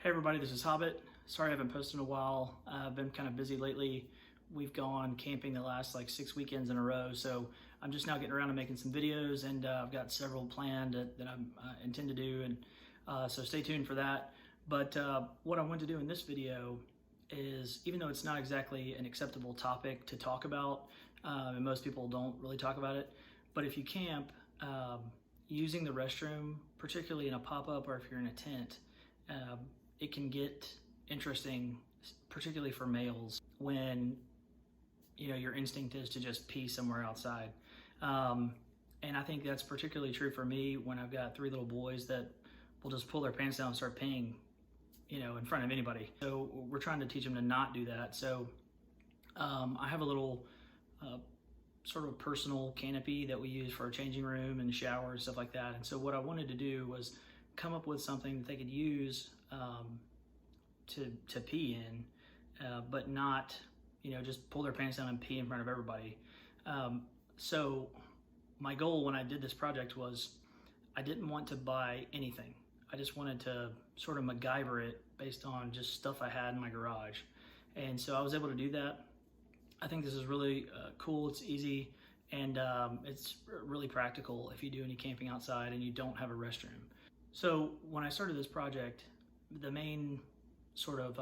Hey everybody, this is Hobbit. Sorry I haven't posted in a while. I've been kind of busy lately. We've gone camping the last like 6 weekends in a row, so I'm just now getting around to making some videos, and I've got several planned that I intend to do, and so stay tuned for that. But what I want to do in this video is, even though it's not exactly an acceptable topic to talk about, and most people don't really talk about it, but if you camp, using the restroom, particularly in a pop-up or if you're in a tent, it can get interesting, particularly for males, when your instinct is to just pee somewhere outside. And I think that's particularly true for me when I've got 3 little boys that will just pull their pants down and start peeing, in front of anybody. So we're trying to teach them to not do that. So I have a little sort of personal canopy that we use for our changing room and shower and stuff like that. And so what I wanted to do was come up with something that they could use to pee in, but not, just pull their pants down and pee in front of everybody. So my goal when I did this project was I didn't want to buy anything. I just wanted to sort of MacGyver it based on just stuff I had in my garage. And so I was able to do that. I think this is really cool. It's easy, and it's really practical if you do any camping outside and you don't have a restroom. So when I started this project, the main sort of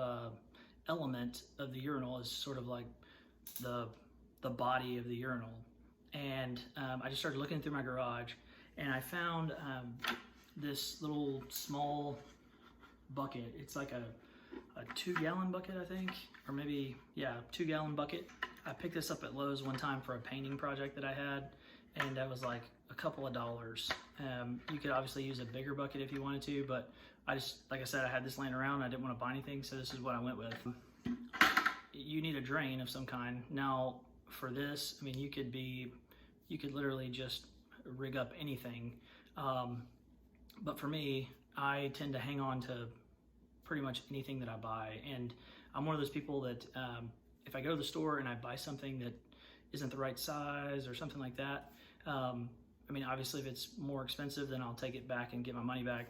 element of the urinal is sort of like the body of the urinal. And I just started looking through my garage, and I found this little small bucket. It's like a 2-gallon bucket, I think, or maybe, yeah, 2-gallon bucket. I picked this up at Lowe's one time for a painting project that I had, and that was like a couple of dollars. You could obviously use a bigger bucket if you wanted to, but I just, like I said, I had this laying around. I didn't want to buy anything, so this is what I went with. You need a drain of some kind. Now, for this, I mean, you could literally just rig up anything. But for me, I tend to hang on to pretty much anything that I buy, and I'm one of those people that if I go to the store and I buy something that isn't the right size or something like that, I mean, obviously if it's more expensive, then I'll take it back and get my money back.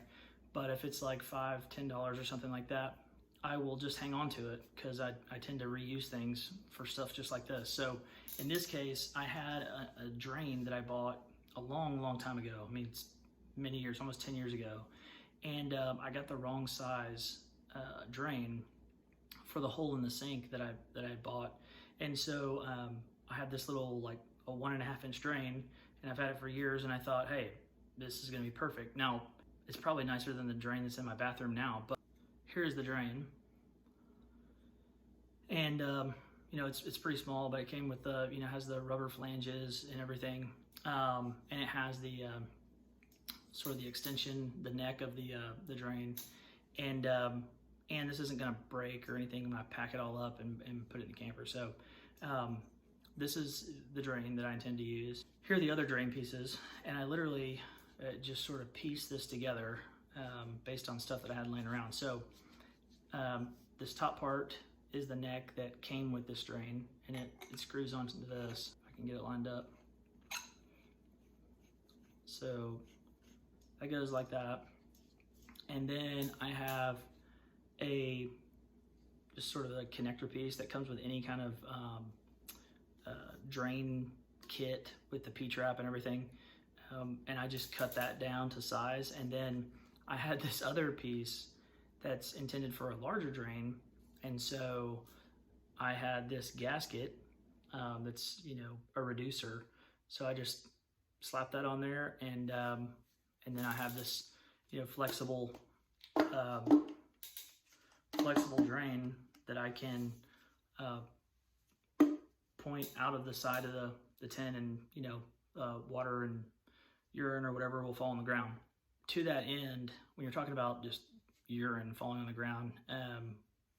But if it's like $5, $10 or something like that, I will just hang on to it, because I tend to reuse things for stuff just like this. So in this case, I had a drain that I bought a long time ago. I mean, it's many years, almost 10 years ago. And I got the wrong size drain for the hole in the sink that I bought. And so I had this little, like a 1.5-inch drain, and I've had it for years, and I thought, hey, this is gonna be perfect. Now, it's probably nicer than the drain that's in my bathroom now, but here's the drain. And it's pretty small, but it came with the, has the rubber flanges and everything. And it has the sort of the extension, the neck of the drain. And this isn't gonna break or anything. I'm gonna pack it all up and put it in the camper. So this is the drain that I intend to use. Here are the other drain pieces, and I literally just sort of pieced this together based on stuff that I had laying around. So this top part is the neck that came with this drain, and it screws onto this. I can get it lined up. So that goes like that. And then I have just sort of a connector piece that comes with any kind of drain kit with the P-trap and everything. And I just cut that down to size. And then I had this other piece that's intended for a larger drain. And so I had this gasket that's, a reducer. So I just slapped that on there, and then I have this, flexible drain that I can point out of the side of the tent, and water and urine or whatever will fall on the ground. To that end, when you're talking about just urine falling on the ground,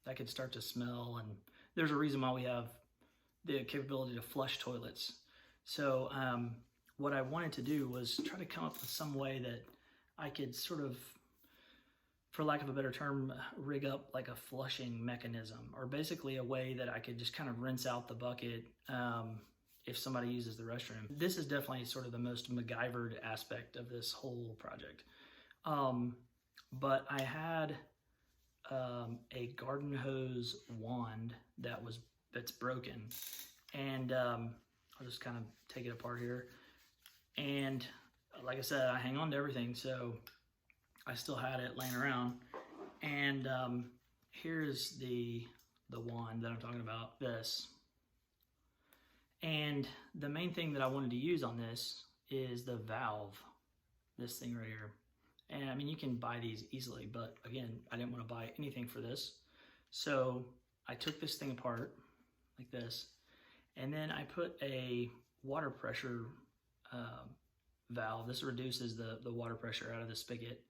that could start to smell, and there's a reason why we have the capability to flush toilets. So what I wanted to do was try to come up with some way that I could sort of, for lack of a better term, rig up like a flushing mechanism, or basically a way that I could just kind of rinse out the bucket if somebody uses the restroom. This is definitely sort of the most MacGyvered aspect of this whole project. But I had a garden hose wand that's broken, and I'll just kind of take it apart here. And like I said, I hang on to everything, so I still had it laying around. And here's the wand that I'm talking about, this. And the main thing that I wanted to use on this is the valve, this thing right here. And I mean, you can buy these easily, but again, I didn't want to buy anything for this. So I took this thing apart like this, and then I put a water pressure valve. This reduces the water pressure out of the spigot,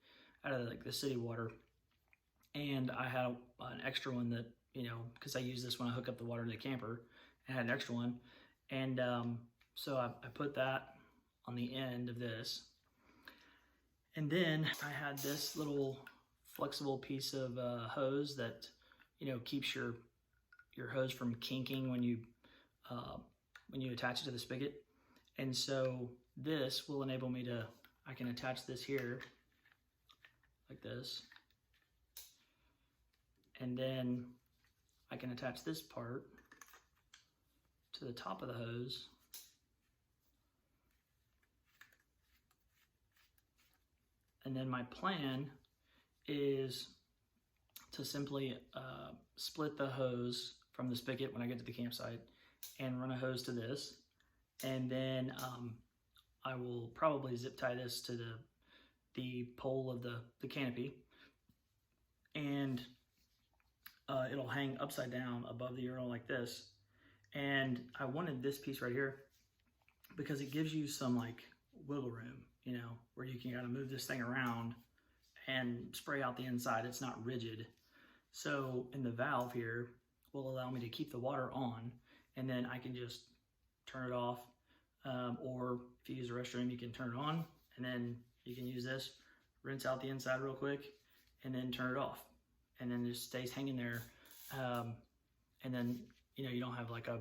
out of like the city water. And I had an extra one that, you know, because I use this when I hook up the water to the camper, I had an extra one. And so I put that on the end of this. And then I had this little flexible piece of hose that, you know, keeps your hose from kinking when you attach it to the spigot. And so this will enable me to, I can attach this here like this. And then I can attach this part to the top of the hose. And then my plan is to simply split the hose from the spigot when I get to the campsite and run a hose to this. And then I will probably zip tie this to the pole of the canopy. And it'll hang upside down above the urinal like this. And I wanted this piece right here because it gives you some like wiggle room, you know, where you can kind of move this thing around and spray out the inside. It's not rigid. So, and the valve here will allow me to keep the water on, and then I can just turn it off. Or if you use a restroom, you can turn it on, and then you can use this, rinse out the inside real quick, and then turn it off. And then it just stays hanging there. And then, you know, you don't have like a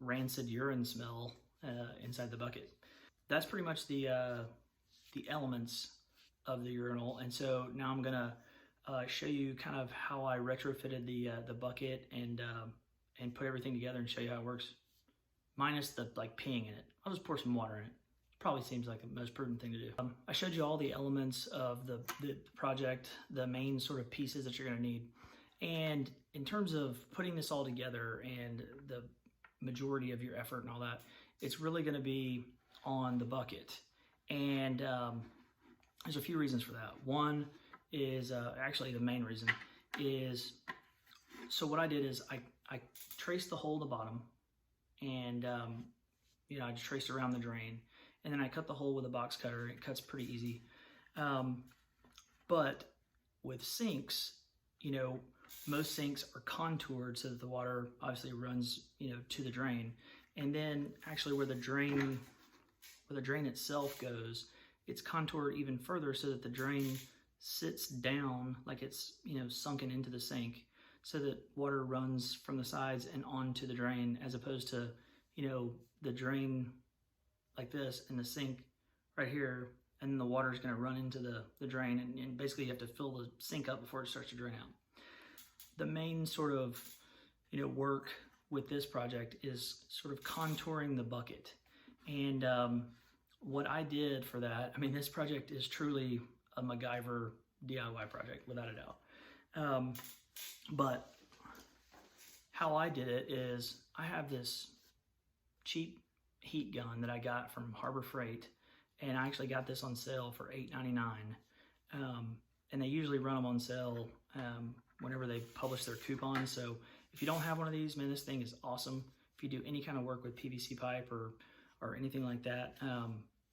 rancid urine smell inside the bucket. That's pretty much the elements of the urinal. And so now I'm gonna show you kind of how I retrofitted the bucket and put everything together and show you how it works, minus the like peeing in it. I'll just pour some water in it. Probably seems like the most prudent thing to do. I showed you all the elements of the project, the main sort of pieces that you're gonna need. And in terms of putting this all together and the majority of your effort and all that, it's really gonna be on the bucket. And there's a few reasons for that. One is, actually the main reason is, so what I did is I traced the hole at the bottom, and you know, I just traced around the drain, and then I cut the hole with a box cutter. It cuts pretty easy. But with sinks, you know, most sinks are contoured so that the water obviously runs, you know, to the drain. And then actually where the drain itself goes, it's contoured even further so that the drain sits down like it's, you know, sunken into the sink, so that water runs from the sides and onto the drain, as opposed to, you know, the drain like this and the sink right here, and then the water is going to run into the drain, and basically you have to fill the sink up before it starts to drain out. The main sort of, you know, work with this project is sort of contouring the bucket. And what I did for that, I mean, this project is truly a MacGyver DIY project, without a doubt. But how I did it is, I have this cheap heat gun that I got from Harbor Freight, and I actually got this on sale for $8.99. And they usually run them on sale whenever they publish their coupons. So if you don't have one of these, man, this thing is awesome. If you do any kind of work with PVC pipe or anything like that,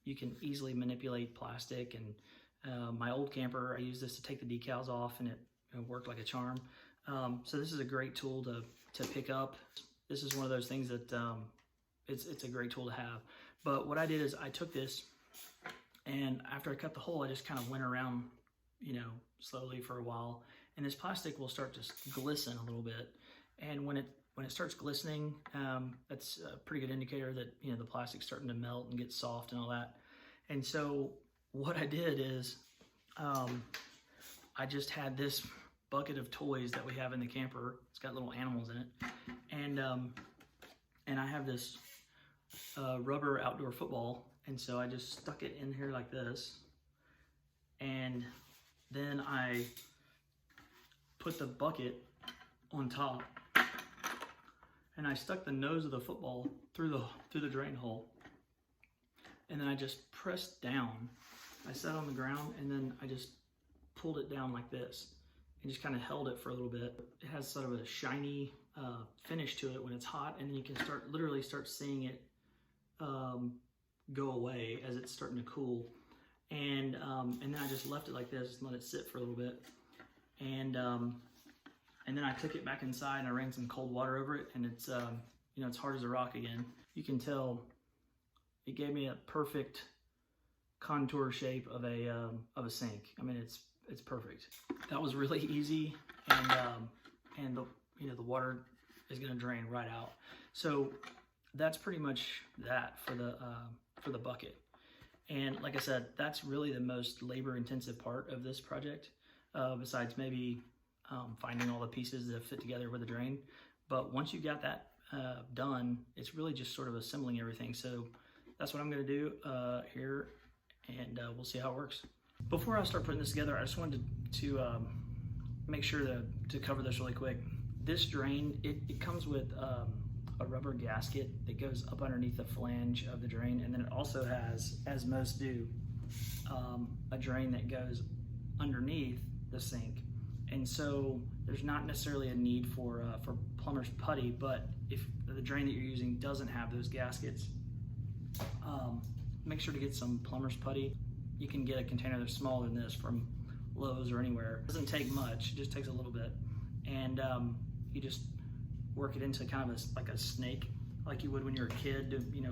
you can easily manipulate plastic. And my old camper, I used this to take the decals off, and it worked like a charm. So this is a great tool to pick up. This is one of those things that it's a great tool to have. But what I did is I took this, and after I cut the hole, I just kind of went around, you know, slowly for a while, and this plastic will start to glisten a little bit. And when it starts glistening, that's a pretty good indicator that, you know, the plastic's starting to melt and get soft and all that. And so what I did is I just had this bucket of toys that we have in the camper. It's got little animals in it, and I have this rubber outdoor football, and so I just stuck it in here like this, and then I put the bucket on top, and I stuck the nose of the football through the drain hole, and then I just pressed down. I sat on the ground, and then I just pulled it down like this and just kind of held it for a little bit. It has sort of a shiny finish to it when it's hot, and then you can literally start seeing it go away as it's starting to cool. And then I just left it like this and let it sit for a little bit. And then I took it back inside and I ran some cold water over it, and it's it's hard as a rock again. You can tell it gave me a perfect contour shape of a sink. I mean, it's perfect. That was really easy, and the water is going to drain right out. So that's pretty much that for the bucket. And like I said, that's really the most labor-intensive part of this project, besides maybe finding all the pieces that fit together with the drain. But once you got that done, it's really just sort of assembling everything. So that's what I'm going to do here, and we'll see how it works. Before I start putting this together, I just wanted to make sure to cover this really quick. This drain, it comes with a rubber gasket that goes up underneath the flange of the drain, and then it also has, as most do, a drain that goes underneath the sink. And so there's not necessarily a need for plumber's putty, but if the drain that you're using doesn't have those gaskets, make sure to get some plumber's putty. You can get a container that's smaller than this from Lowe's or anywhere. It doesn't take much, it just takes a little bit. And you just work it into kind of like a snake, like you would when you're a kid,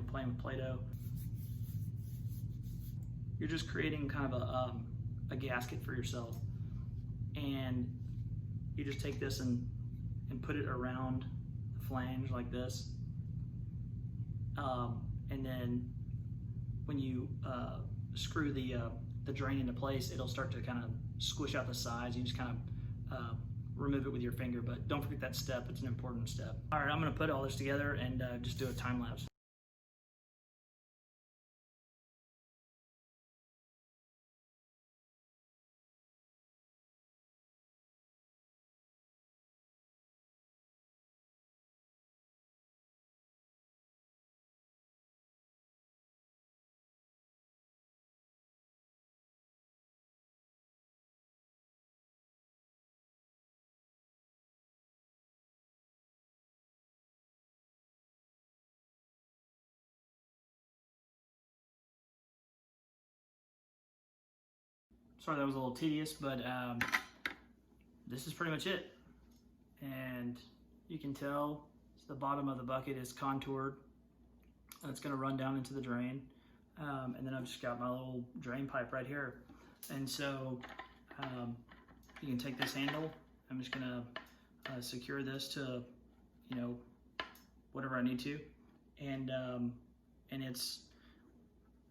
playing with Play-Doh. You're just creating kind of a gasket for yourself. And you just take this and put it around the flange like this. And then when you screw the drain into place, it'll start to kind of squish out the sides. You just kind of remove it with your finger, but don't forget that step. It's an important step. All right, I'm gonna put all this together and just do a time lapse. Sorry that was a little tedious, but this is pretty much it. And you can tell the bottom of the bucket is contoured. It's going to run down into the drain. And then I've just got my little drain pipe right here. And so you can take this handle. I'm just going to secure this to, whatever I need to. And it's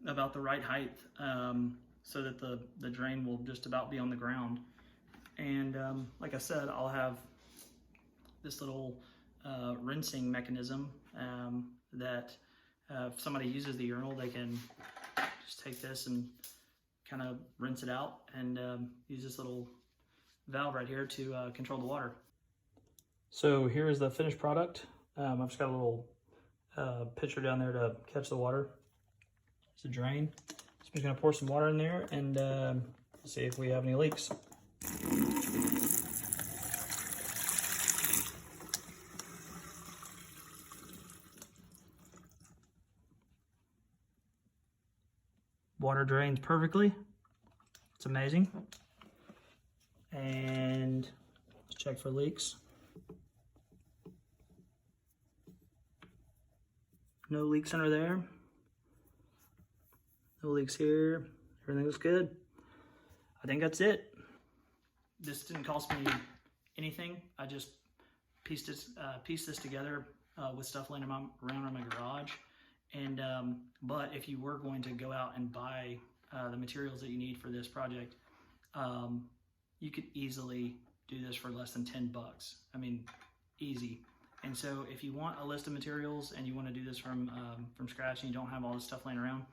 about the right height. So that the drain will just about be on the ground. And like I said, I'll have this little rinsing mechanism that if somebody uses the urinal, they can just take this and kind of rinse it out, and use this little valve right here to control the water. So here is the finished product. I've just got a little pitcher down there to catch the water. It's a drain. So I'm just gonna pour some water in there and see if we have any leaks. Water drains perfectly. It's amazing. And let's check for leaks. No leaks under there. No leaks here. Everything looks good. I think that's it. This didn't cost me anything. I just pieced this together with stuff laying around in my garage. And but if you were going to go out and buy the materials that you need for this project, you could easily do this for less than 10 bucks. I mean, easy. And so if you want a list of materials and you want to do this from scratch and you don't have all this stuff laying around,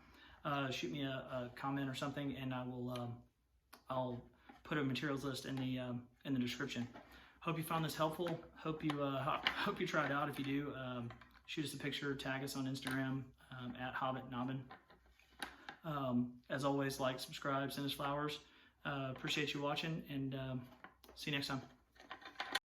shoot me a comment or something, and I'll put a materials list in the description. Hope you found this helpful. Hope you try it out. If you do, shoot us a picture, tag us on Instagram at HobbitNobbin. As always, like, subscribe, send us flowers. Appreciate you watching, and see you next time.